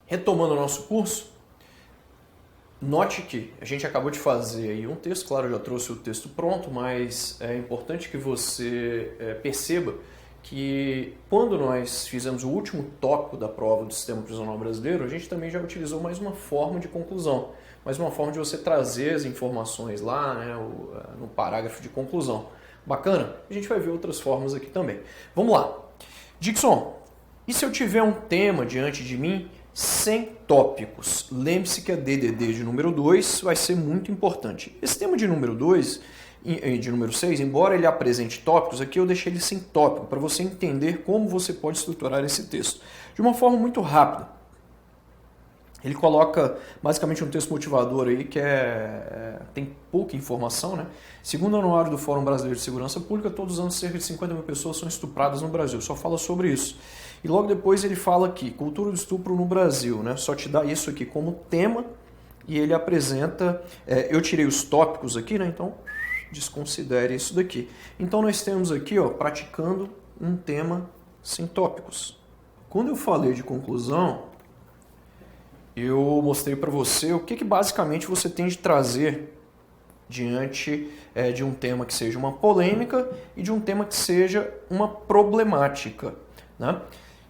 Retomando o nosso curso, note que a gente acabou de fazer aí um texto, claro, eu já trouxe o texto pronto, mas é importante que você perceba que quando nós fizemos o último tópico da prova do Sistema Prisional Brasileiro, a gente também já utilizou mais uma forma de conclusão, mais uma forma de você trazer as informações lá, né, no parágrafo de conclusão. Bacana? A gente vai ver outras formas aqui também. Vamos lá. Dixon, e se eu tiver um tema diante de mim sem tópicos? Lembre-se que a DDD de número 2 vai ser muito importante. Esse tema de número 2, de número 6, embora ele apresente tópicos, aqui eu deixei ele sem tópico, para você entender como você pode estruturar esse texto. De uma forma muito rápida. Ele coloca basicamente um texto motivador aí que tem pouca informação, né? Segundo o Anuário do Fórum Brasileiro de Segurança Pública, todos os anos cerca de 50 mil pessoas são estupradas no Brasil. Só fala sobre isso. E logo depois ele fala aqui, cultura do estupro no Brasil, né? Só te dá isso aqui como tema e ele apresenta... eu tirei os tópicos aqui, né? Então, desconsidere isso daqui. Então nós temos aqui, ó, praticando um tema sem tópicos. Quando eu falei de conclusão, eu mostrei para você o que basicamente você tem de trazer diante de um tema que seja uma polêmica e de um tema que seja uma problemática, né?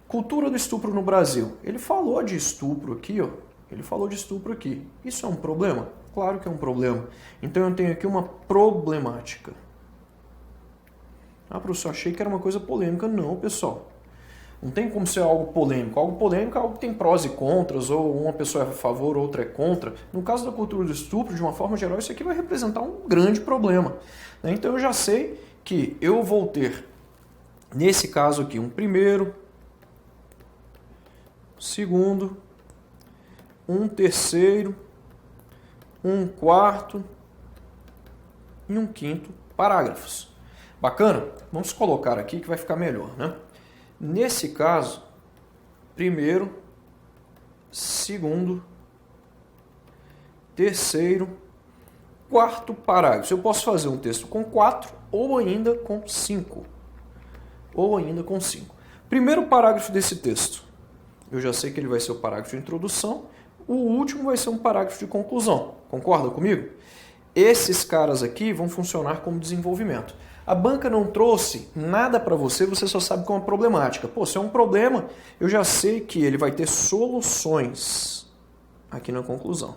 Cultura do estupro no Brasil. Ele falou de estupro aqui, ó. Ele falou de estupro aqui. Isso é um problema? Claro que é um problema. Então eu tenho aqui uma problemática. Ah, professor, achei que era uma coisa polêmica. Não, pessoal. Não tem como ser algo polêmico. Algo polêmico é algo que tem prós e contras, ou uma pessoa é a favor, outra é contra. No caso da cultura do estupro, de uma forma geral, isso aqui vai representar um grande problema. Então eu já sei que eu vou ter, nesse caso aqui, um primeiro, segundo, um terceiro, um quarto e um quinto parágrafos. Bacana? Vamos colocar aqui que vai ficar melhor, né? Nesse caso, primeiro, segundo, terceiro, quarto parágrafo. Eu posso fazer um texto com 4 ou ainda com 5. Primeiro parágrafo desse texto. Eu já sei que ele vai ser o parágrafo de introdução. O último vai ser um parágrafo de conclusão. Concorda comigo? Esses caras aqui vão funcionar como desenvolvimento. A banca não trouxe nada para você, você só sabe que é uma problemática. Pô, se é um problema, eu já sei que ele vai ter soluções aqui na conclusão.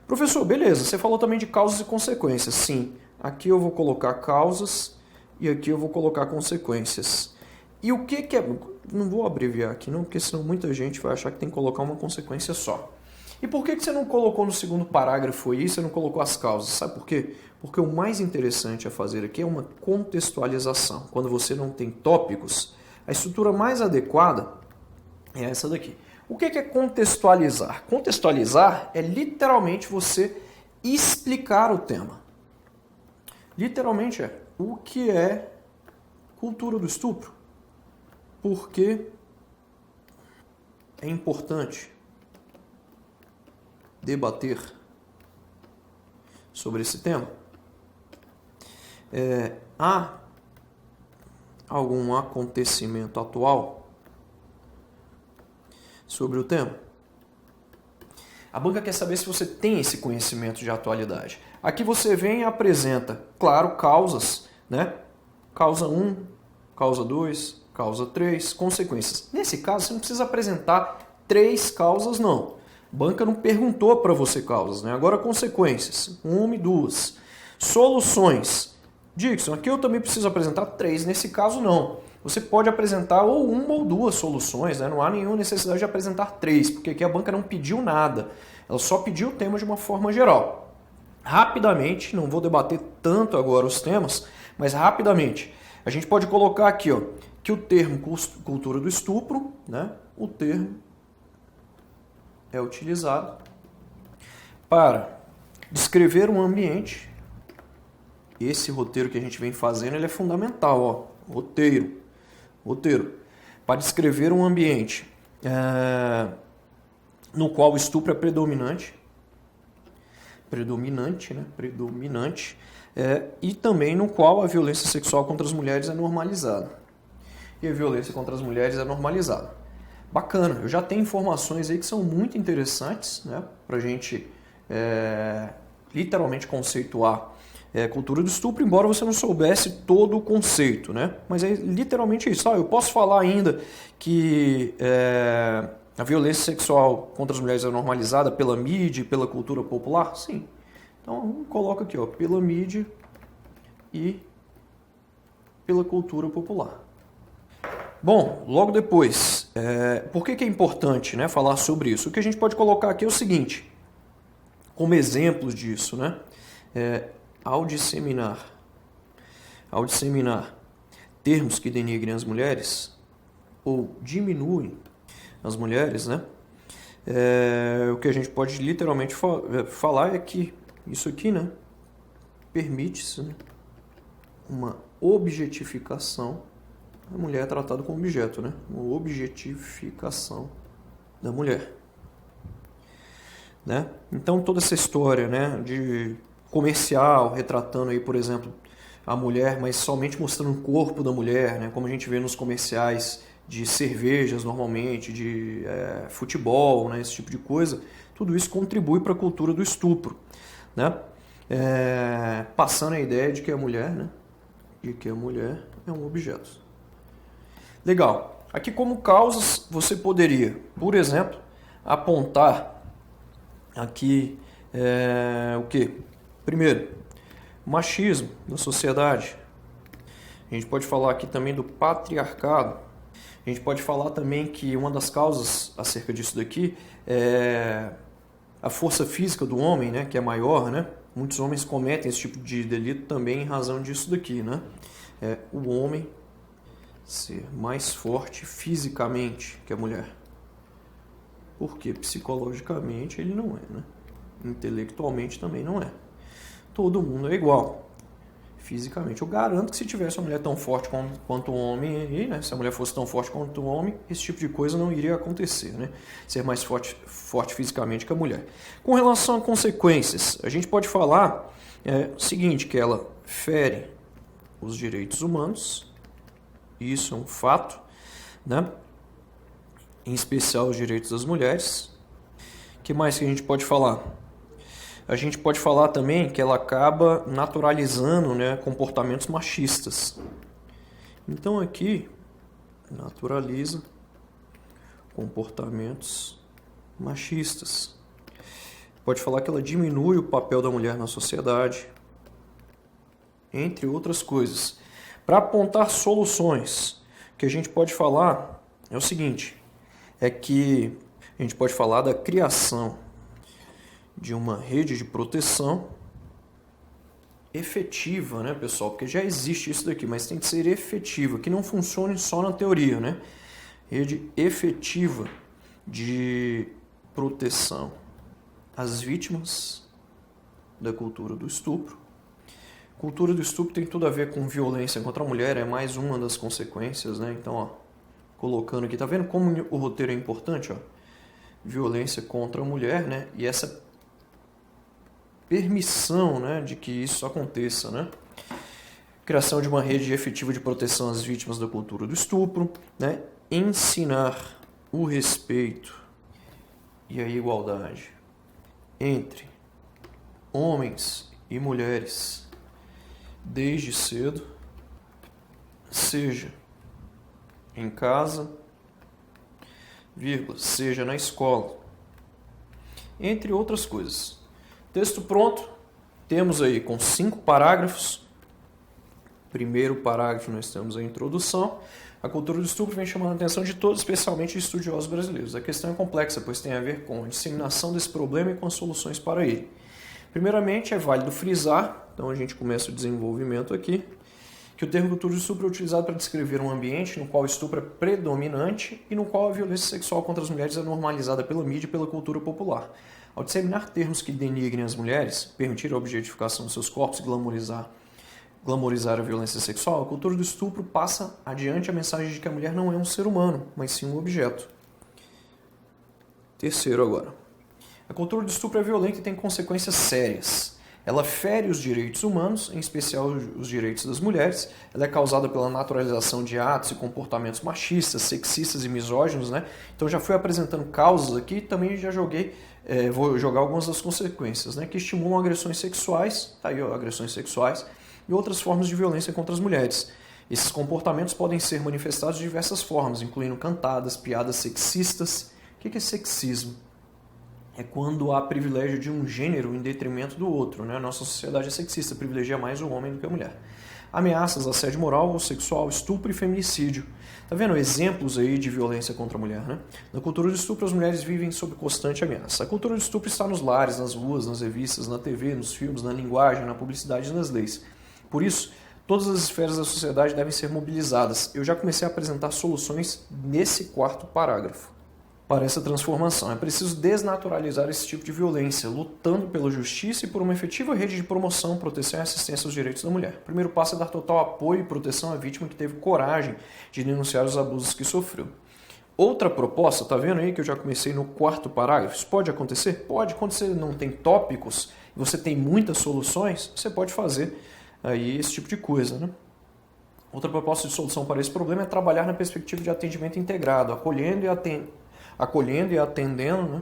Professor, beleza, você falou também de causas e consequências. Sim, aqui eu vou colocar causas e aqui eu vou colocar consequências. E o que é... Não vou abreviar aqui não, porque senão muita gente vai achar que tem que colocar uma consequência só. E por que você não colocou no segundo parágrafo aí, você não colocou as causas? Sabe por quê? Porque o mais interessante a fazer aqui é uma contextualização. Quando você não tem tópicos, a estrutura mais adequada é essa daqui. O que é contextualizar? Contextualizar é literalmente você explicar o tema. Literalmente o que é cultura do estupro. Por que é importante debater sobre esse tema? Há algum acontecimento atual sobre o tema? A banca quer saber se você tem esse conhecimento de atualidade. Aqui você vem e apresenta, claro, causas, né? Causa 1, causa 2, causa 3, consequências. Nesse caso, você não precisa apresentar 3 causas, não. A banca não perguntou para você causas, né? Agora consequências, 1 e 2. Soluções. Dixon, aqui eu também preciso apresentar 3, nesse caso não. Você pode apresentar ou 1 ou 2 soluções, né? Não há nenhuma necessidade de apresentar 3, porque aqui a banca não pediu nada. Ela só pediu o tema de uma forma geral. Rapidamente, não vou debater tanto agora os temas, mas rapidamente, a gente pode colocar aqui, ó, que o termo cultura do estupro, né? O termo é utilizado para descrever um ambiente. Esse roteiro que a gente vem fazendo, ele é fundamental, ó. Roteiro. Para descrever um ambiente no qual o estupro é predominante, e também no qual a violência sexual contra as mulheres é normalizada. E a violência contra as mulheres é normalizada. bacana. Eu já tenho informações aí que são muito interessantes, né, para a gente literalmente conceituar cultura do estupro, embora você não soubesse todo o conceito, né? Mas é literalmente isso. Eu posso falar ainda que a violência sexual contra as mulheres é normalizada pela mídia e pela cultura popular? Sim. Então, coloca aqui, pela mídia e pela cultura popular. Bom, logo depois, por que é importante, né, falar sobre isso? O que a gente pode colocar aqui é o seguinte, como exemplos disso, né? Ao disseminar termos que denigrem as mulheres ou diminuem as mulheres, né? O que a gente pode literalmente falar é que isso aqui, né, permite-se, né, uma objetificação. A mulher é tratada como objeto, né? Uma objetificação da mulher, né? Então toda essa história, né, de comercial retratando aí, por exemplo, a mulher, mas somente mostrando o corpo da mulher, né, como a gente vê nos comerciais de cervejas normalmente, de futebol, né, esse tipo de coisa, tudo isso contribui para a cultura do estupro, né? Passando a ideia de que a mulher, né, é um objeto. Legal. Aqui como causas você poderia, por exemplo, apontar aqui o quê? Primeiro, machismo na sociedade. A gente pode falar aqui também do patriarcado. A gente pode falar também que uma das causas acerca disso daqui é a força física do homem, né, que é maior, né? Muitos homens cometem esse tipo de delito também em razão disso daqui, né? O homem ser mais forte fisicamente que a mulher. Porque psicologicamente ele não é, né? Intelectualmente também não é. Todo mundo é igual. Fisicamente, eu garanto que se tivesse uma mulher tão forte quanto um homem, aí, né? Se a mulher fosse tão forte quanto um homem, esse tipo de coisa não iria acontecer, né? Ser mais forte fisicamente que a mulher. Com relação a consequências, a gente pode falar o seguinte, que ela fere os direitos humanos, isso é um fato, né? Em especial os direitos das mulheres. O que mais que a gente pode falar? A gente pode falar também que ela acaba naturalizando, né, comportamentos machistas. Então aqui, naturaliza comportamentos machistas. Pode falar que ela diminui o papel da mulher na sociedade, entre outras coisas. Para apontar soluções, o que a gente pode falar é o seguinte, é que a gente pode falar da criação de uma rede de proteção efetiva, né, pessoal? Porque já existe isso daqui, mas tem que ser efetiva, que não funcione só na teoria, né? Rede efetiva de proteção às vítimas da cultura do estupro. Cultura do estupro tem tudo a ver com violência contra a mulher, é mais uma das consequências, né? Então, colocando aqui, tá vendo como o roteiro é importante, Violência contra a mulher, né? E essa permissão, né, de que isso aconteça, né? Criação de uma rede efetiva de proteção às vítimas da cultura do estupro, né? Ensinar o respeito e a igualdade entre homens e mulheres desde cedo, seja em casa, seja na escola, entre outras coisas. Texto pronto, temos aí com 5 parágrafos. Primeiro parágrafo nós temos a introdução. A cultura do estupro vem chamando a atenção de todos, especialmente de estudiosos brasileiros. A questão é complexa, pois tem a ver com a disseminação desse problema e com as soluções para ele. Primeiramente, é válido frisar, então a gente começa o desenvolvimento aqui, que o termo cultura do estupro é utilizado para descrever um ambiente no qual o estupro é predominante e no qual a violência sexual contra as mulheres é normalizada pela mídia e pela cultura popular. Ao disseminar termos que denigrem as mulheres, permitir a objetificação de seus corpos e glamorizar a violência sexual, a cultura do estupro passa adiante a mensagem de que a mulher não é um ser humano, mas sim um objeto. Terceiro agora. A cultura do estupro é violenta e tem consequências sérias. Ela fere os direitos humanos, em especial os direitos das mulheres. Ela é causada pela naturalização de atos e comportamentos machistas, sexistas e misóginos, né? Então já fui apresentando causas aqui, também já vou jogar algumas das consequências, né? Que estimulam agressões sexuais, tá aí, ó, agressões sexuais, e outras formas de violência contra as mulheres. Esses comportamentos podem ser manifestados de diversas formas, incluindo cantadas, piadas sexistas. O que é sexismo? É quando há privilégio de um gênero em detrimento do outro, né? A nossa sociedade é sexista, privilegia mais o homem do que a mulher. Ameaças, assédio moral ou sexual, estupro e feminicídio. Tá vendo exemplos aí de violência contra a mulher, né? Na cultura do estupro, as mulheres vivem sob constante ameaça. A cultura do estupro está nos lares, nas ruas, nas revistas, na TV, nos filmes, na linguagem, na publicidade e nas leis. Por isso, todas as esferas da sociedade devem ser mobilizadas. Eu já comecei a apresentar soluções nesse quarto parágrafo para essa transformação. É preciso desnaturalizar esse tipo de violência, lutando pela justiça e por uma efetiva rede de promoção, proteção e assistência aos direitos da mulher. O primeiro passo é dar total apoio e proteção à vítima que teve coragem de denunciar os abusos que sofreu. Outra proposta, tá vendo aí que eu já comecei no quarto parágrafo? Isso pode acontecer? Pode. Quando você não tem tópicos, você tem muitas soluções, você pode fazer aí esse tipo de coisa, né? Outra proposta de solução para esse problema é trabalhar na perspectiva de atendimento integrado, acolhendo e atendendo, né,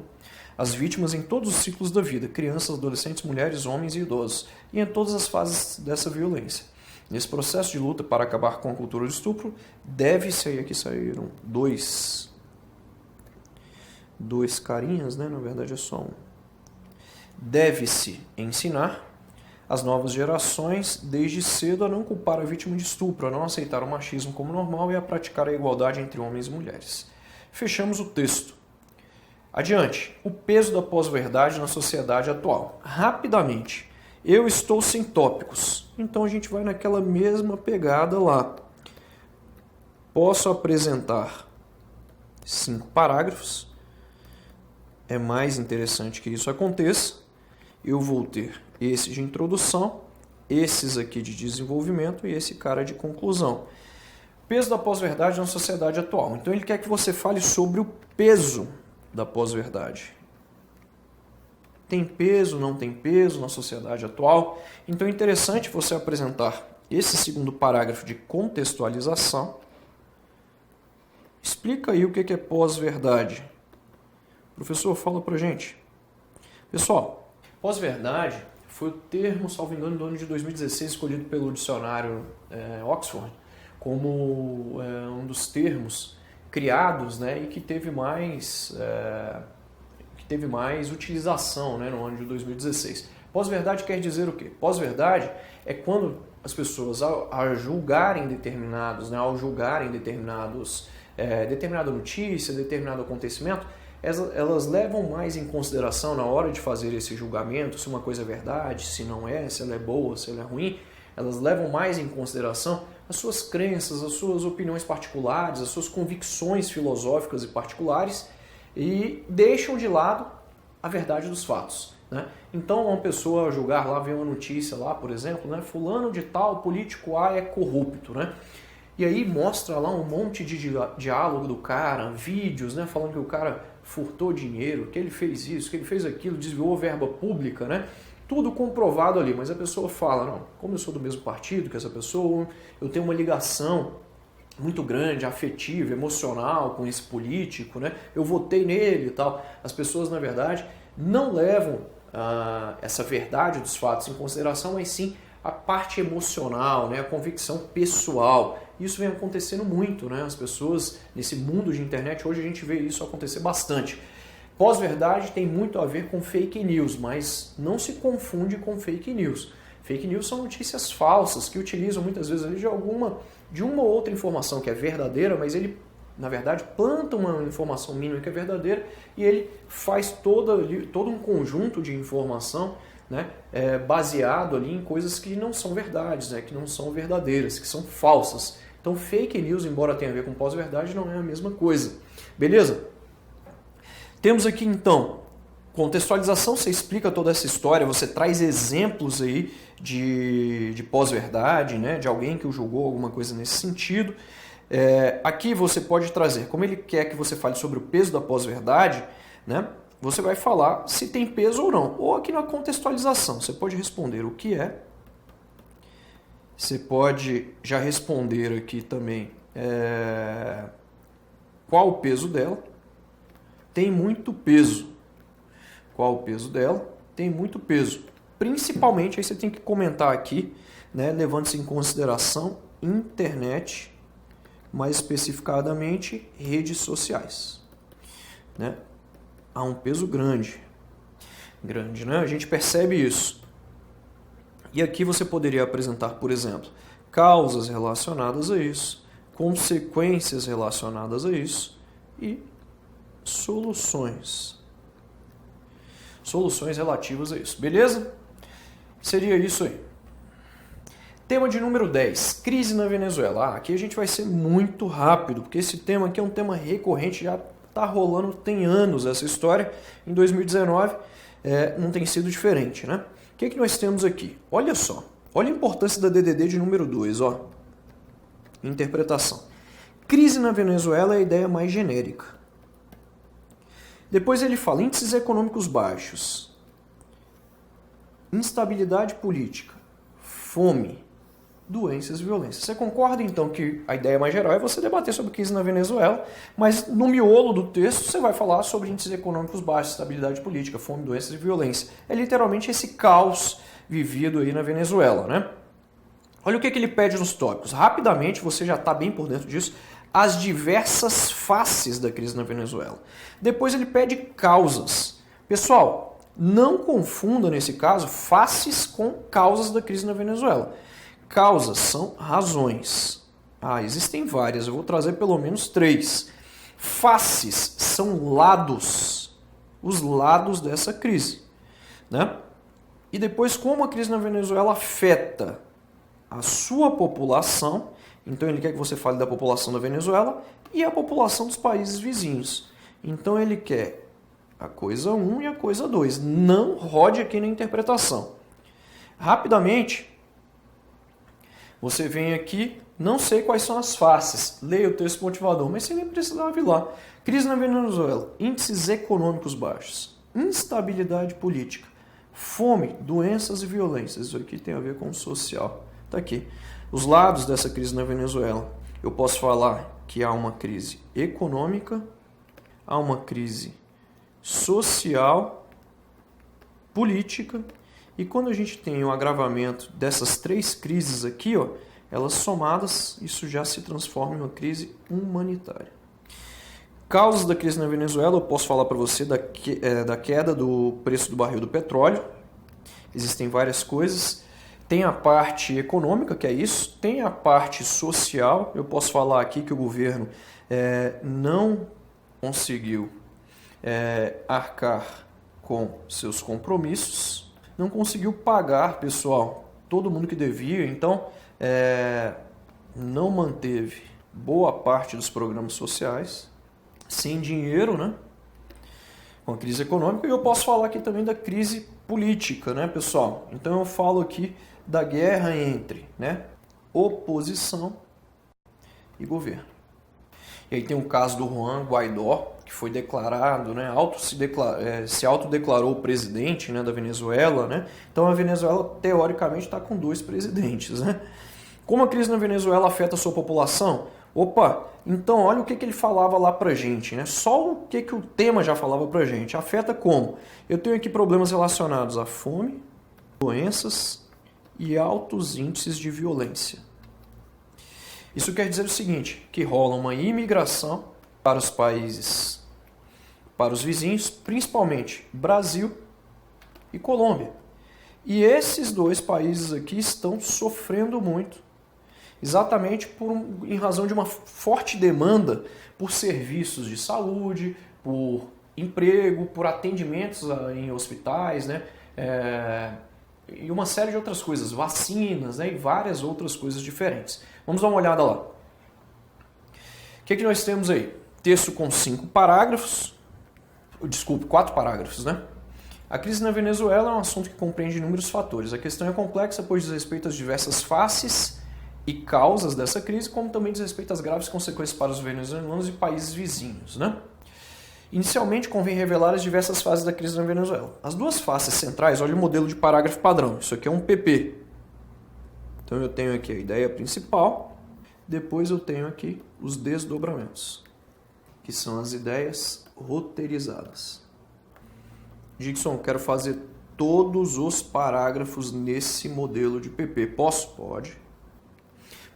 as vítimas em todos os ciclos da vida, crianças, adolescentes, mulheres, homens e idosos, e em todas as fases dessa violência. Nesse processo de luta para acabar com a cultura do estupro, deve-se, aí aqui saíram dois carinhas, né, na verdade é só um. Deve-se ensinar as novas gerações desde cedo a não culpar a vítima de estupro, a não aceitar o machismo como normal e a praticar a igualdade entre homens e mulheres. Fechamos o texto. Adiante. O peso da pós-verdade na sociedade atual. Rapidamente. Eu estou sem tópicos. Então a gente vai naquela mesma pegada lá. Posso apresentar 5 parágrafos. É mais interessante que isso aconteça. Eu vou ter esse de introdução, esses aqui de desenvolvimento e esse cara de conclusão. Peso da pós-verdade na sociedade atual. Então ele quer que você fale sobre o peso da pós-verdade. Tem peso, não tem peso na sociedade atual? Então é interessante você apresentar esse segundo parágrafo de contextualização. Explica aí o que é pós-verdade. Professor, fala pra gente. Pessoal, pós-verdade foi o termo, salvo engano, do ano de 2016, escolhido pelo dicionário Oxford, como um dos termos criados, né, e que teve mais utilização, né, no ano de 2016. Pós-verdade quer dizer o quê? Pós-verdade é quando as pessoas, ao julgarem determinados, né, ao julgarem determinada notícia, determinado acontecimento, elas levam mais em consideração na hora de fazer esse julgamento se uma coisa é verdade, se não é, se ela é boa, se ela é ruim. Elas levam mais em consideração as suas crenças, as suas opiniões particulares, as suas convicções filosóficas e particulares e deixam de lado a verdade dos fatos, né? Então, uma pessoa julgar lá, ver uma notícia lá, por exemplo, né, fulano de tal, político A é corrupto, né? E aí mostra lá um monte de diálogo do cara, vídeos, né, falando que o cara furtou dinheiro, que ele fez isso, que ele fez aquilo, desviou verba pública, né? Tudo comprovado ali, mas a pessoa fala, não, como eu sou do mesmo partido que essa pessoa, eu tenho uma ligação muito grande, afetiva, emocional com esse político, né? Eu votei nele e tal. As pessoas, na verdade, não levam essa verdade dos fatos em consideração, mas sim a parte emocional, né? A convicção pessoal. Isso vem acontecendo muito, né? As pessoas, nesse mundo de internet, hoje a gente vê isso acontecer bastante. Pós-verdade tem muito a ver com fake news, mas não se confunde com fake news. Fake news são notícias falsas que utilizam muitas vezes ali de uma ou outra informação que é verdadeira, mas ele, na verdade, planta uma informação mínima que é verdadeira e ele faz todo um conjunto de informação, né, baseado ali em coisas que não são verdades, né, que não são verdadeiras, que são falsas. Então, fake news, embora tenha a ver com pós-verdade, não é a mesma coisa. Beleza? Temos aqui, então, contextualização, você explica toda essa história, você traz exemplos aí de pós-verdade, né, de alguém que o julgou, alguma coisa nesse sentido. Aqui você pode trazer, como ele quer que você fale sobre o peso da pós-verdade, né, você vai falar se tem peso ou não. Ou aqui na contextualização, você pode responder o que é. Você pode já responder aqui também qual o peso dela. Tem muito peso. Qual o peso dela? Tem muito peso. Principalmente, aí você tem que comentar aqui, né, levando-se em consideração internet, mais especificadamente redes sociais. Né? Há um peso grande. Grande, né? A gente percebe isso. E aqui você poderia apresentar, por exemplo, causas relacionadas a isso, consequências relacionadas a isso e soluções. Soluções relativas a isso. Beleza? Seria isso aí. Tema de número 10, crise na Venezuela. Aqui a gente vai ser muito rápido, porque esse tema aqui é um tema recorrente, já está rolando, tem anos essa história. Em 2019 não tem sido diferente, né? O que nós temos aqui? Olha só, olha a importância da DDD de número 2, ó. Interpretação. Crise na Venezuela é a ideia mais genérica. Depois ele fala índices econômicos baixos, instabilidade política, fome, doenças e violência. Você concorda então que a ideia mais geral é você debater sobre crise na Venezuela, mas no miolo do texto você vai falar sobre índices econômicos baixos, estabilidade política, fome, doenças e violência. É literalmente esse caos vivido aí na Venezuela, né? Olha o que ele pede nos tópicos. Rapidamente, você já está bem por dentro disso, as diversas faces da crise na Venezuela. Depois ele pede causas. Pessoal, não confunda nesse caso faces com causas da crise na Venezuela. Causas são razões. Existem várias, eu vou trazer pelo menos 3. Faces são lados, os lados dessa crise, né? E depois como a crise na Venezuela afeta a sua população. Então ele quer que você fale da população da Venezuela e a população dos países vizinhos. Então ele quer a coisa 1 e a coisa 2. Não rode aqui na interpretação. Rapidamente, você vem aqui, não sei quais são as faces. Leia o texto motivador, mas você nem precisava ir lá. Crise na Venezuela, índices econômicos baixos, instabilidade política, fome, doenças e violências. Isso aqui tem a ver com o social. Está aqui. Os lados dessa crise na Venezuela. Eu posso falar que há uma crise econômica, há uma crise social, política, e quando a gente tem o agravamento dessas 3 crises aqui, ó, elas somadas, isso já se transforma em uma crise humanitária. Causas da crise na Venezuela, eu posso falar para você da queda do preço do barril do petróleo. Existem várias coisas. Tem a parte econômica, que é isso. Tem a parte social. Eu posso falar aqui que o governo não conseguiu arcar com seus compromissos. Não conseguiu pagar, pessoal, todo mundo que devia. Então, não manteve boa parte dos programas sociais. Sem dinheiro, né? Com a crise econômica. E eu posso falar aqui também da crise política, né, pessoal? Então eu falo aqui da guerra entre, né, oposição e governo. E aí tem o caso do Juan Guaidó, que foi declarado, né, se autodeclarou presidente, né, da Venezuela, né? Então a Venezuela teoricamente está com 2 presidentes, né? Como a crise na Venezuela afeta a sua população? Opa, então olha o que ele falava lá pra gente, né? Só o que o tema já falava pra gente. Afeta como? Eu tenho aqui problemas relacionados à fome, doenças e altos índices de violência. Isso quer dizer o seguinte, que rola uma imigração para os países, para os vizinhos, principalmente Brasil e Colômbia. E esses 2 países aqui estão sofrendo muito, exatamente em razão de uma forte demanda por serviços de saúde, por emprego, por atendimentos em hospitais, né? E uma série de outras coisas, vacinas, né? E várias outras coisas diferentes. Vamos dar uma olhada lá. O que nós temos aí? Texto com 4 parágrafos, né? A crise na Venezuela é um assunto que compreende inúmeros fatores. A questão é complexa, pois diz respeito às diversas faces e causas dessa crise, como também diz respeito às graves consequências para os venezuelanos e países vizinhos, né? Inicialmente, convém revelar as diversas fases da crise na Venezuela. As duas faces centrais, olha o modelo de parágrafo padrão. Isso aqui é um PP. Então eu tenho aqui a ideia principal, depois eu tenho aqui os desdobramentos, que são as ideias roteirizadas. Dixon, quero fazer todos os parágrafos nesse modelo de PP. Posso? Pode.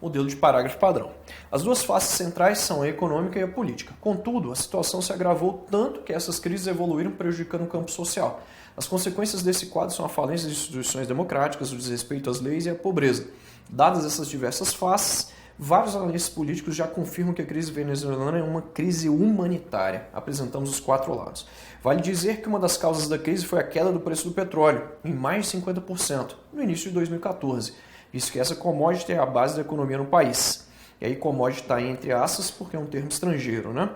Modelo de parágrafo padrão. As duas faces centrais são a econômica e a política. Contudo, a situação se agravou tanto que essas crises evoluíram prejudicando o campo social. As consequências desse quadro são a falência das instituições democráticas, o desrespeito às leis e a pobreza. Dadas essas diversas faces, vários analistas políticos já confirmam que a crise venezuelana é uma crise humanitária. Apresentamos os 4 lados. Vale dizer que uma das causas da crise foi a queda do preço do petróleo, em mais de 50%, no início de 2014. Visto que essa commodity é a base da economia no país. E aí commodity está entre aspas porque é um termo estrangeiro, né?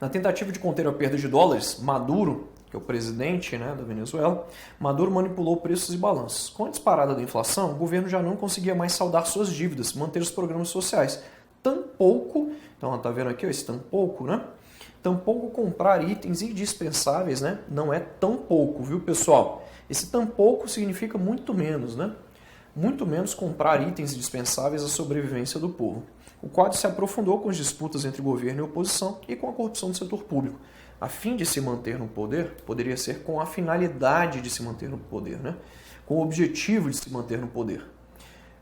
Na tentativa de conter a perda de dólares, Maduro, que é o presidente, né, da Venezuela, Maduro manipulou preços e balanços. Com a disparada da inflação, o governo já não conseguia mais saldar suas dívidas, manter os programas sociais. Tampouco, então está vendo aqui esse tampouco, né? Tampouco comprar itens indispensáveis, né? Não é tão pouco, viu, pessoal? Esse tampouco significa muito menos, né? Muito menos comprar itens indispensáveis à sobrevivência do povo. O quadro se aprofundou com as disputas entre governo e oposição e com a corrupção do setor público. A fim de se manter no poder, poderia ser com a finalidade de se manter no poder, né? Com o objetivo de se manter no poder.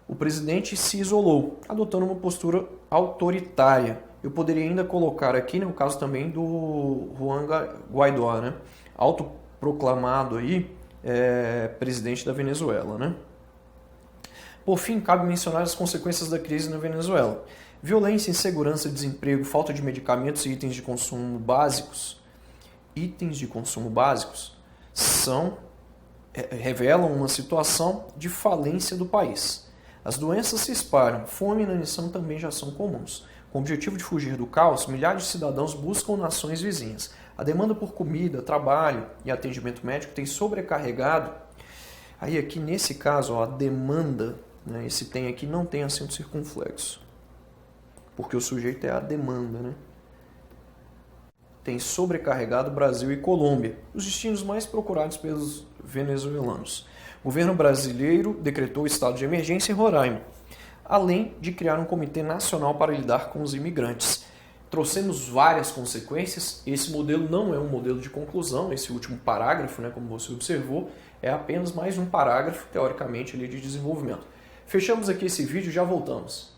O presidente se isolou, adotando uma postura autoritária. Eu poderia ainda colocar aqui, no caso também do Juan Guaidó, né? Autoproclamado aí, presidente da Venezuela, né? Por fim, cabe mencionar as consequências da crise na Venezuela. Violência, insegurança, desemprego, falta de medicamentos e itens de consumo básicos. Itens de consumo básicos revelam uma situação de falência do país. As doenças se espalham, fome e inanição também já são comuns. Com o objetivo de fugir do caos, milhares de cidadãos buscam nações vizinhas. A demanda por comida, trabalho e atendimento médico tem sobrecarregado. Aí aqui nesse caso, ó, a demanda, né, esse tem aqui não tem acento circunflexo, porque o sujeito é a demanda, né? Tem sobrecarregado Brasil e Colômbia, os destinos mais procurados pelos venezuelanos. O governo brasileiro decretou o estado de emergência em Roraima, além de criar um comitê nacional para lidar com os imigrantes. Trouxemos várias consequências. Esse modelo não é um modelo de conclusão, esse último parágrafo, né, como você observou, é apenas mais um parágrafo, teoricamente, ali, de desenvolvimento. Fechamos aqui esse vídeo e já voltamos.